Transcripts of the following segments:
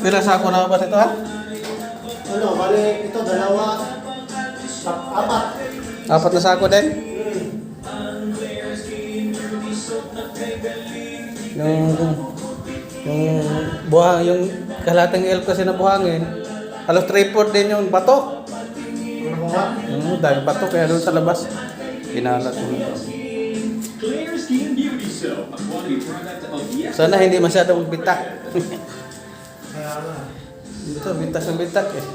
Pila sako na ba ito ha? Ano, bali ito, dalawa, apat. Apat na sako din? Yung buhang, yung kalating elf kasi na buhangin, halos 3/4 din yung bato. Ano ba? Dahil bato kaya doon sa labas. Pinalat mo ito. Sana hindi masyadong bitak. Kaya na. Ito, bitak ng bitak eh.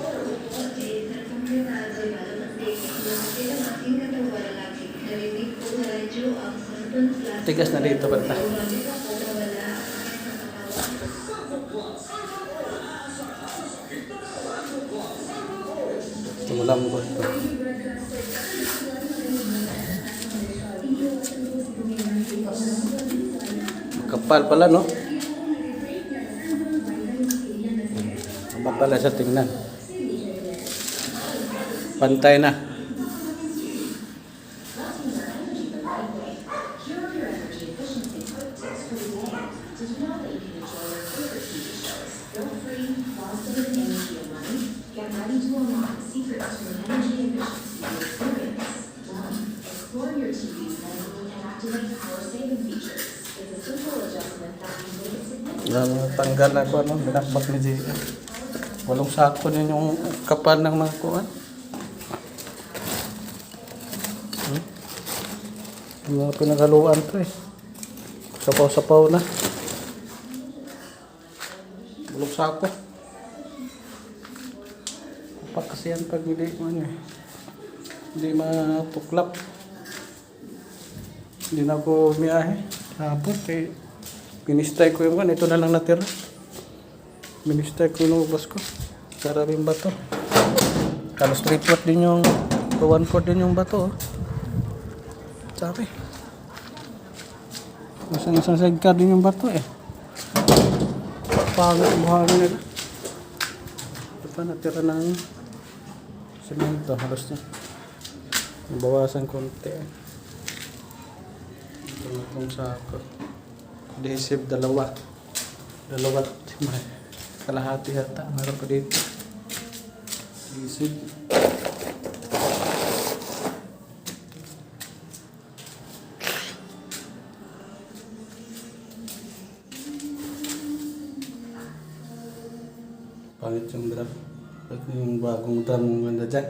Tigas na dito bata. Tumulambot to. Kapal pala no? Kapal pala sa tingnan. Pantay na. Tanggal na ko ano, binakbak ni Jay. Walong sako din yung kapal ng mga kuwan. Yung mga pinagaluan to eh. Sapaw-sapaw na. Walong sako. Kapak kasi yan pag hindi ano eh. Hindi matuklap. Hindi na ako miyahe. Tapos eh. Pinistay ko yung kan, ito na lang natira. Pinistay ko yung ubas ko. Sarabing bato. Kalos 3/4 din yung 1/4 din yung bato. Sabi. Isang sidecar din yung bato eh. Pangit ang buhangin nila. Ito pa natira ng semento. Halos na. Bawasan konti eh. Ito na itong sako. Adhesive dalawa kalahati hata meron pa dito adhesive pangit yung drum at yung bagong drum ganda dyan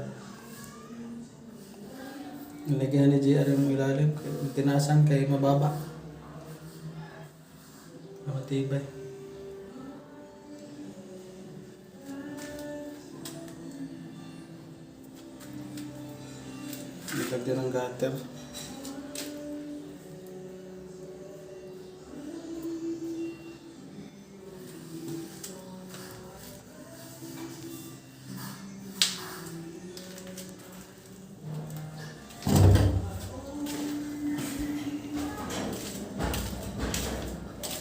nilagyan ni JR yung ilalim tinasan kay mababa matibay. Nilagyan ng gutter.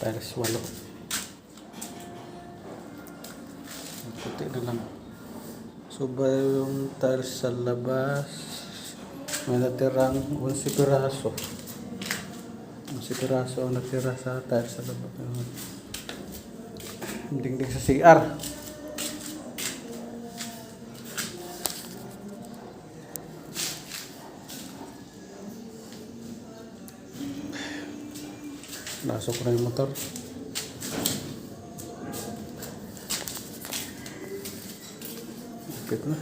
Tiles 8. Puti na lang. So ba yung tiles sa labas? May natirang 11 piraso. 11 piraso ang natira sa tiles sa labas. Dingding sa CR. Nasok na yung motor. Ipit na.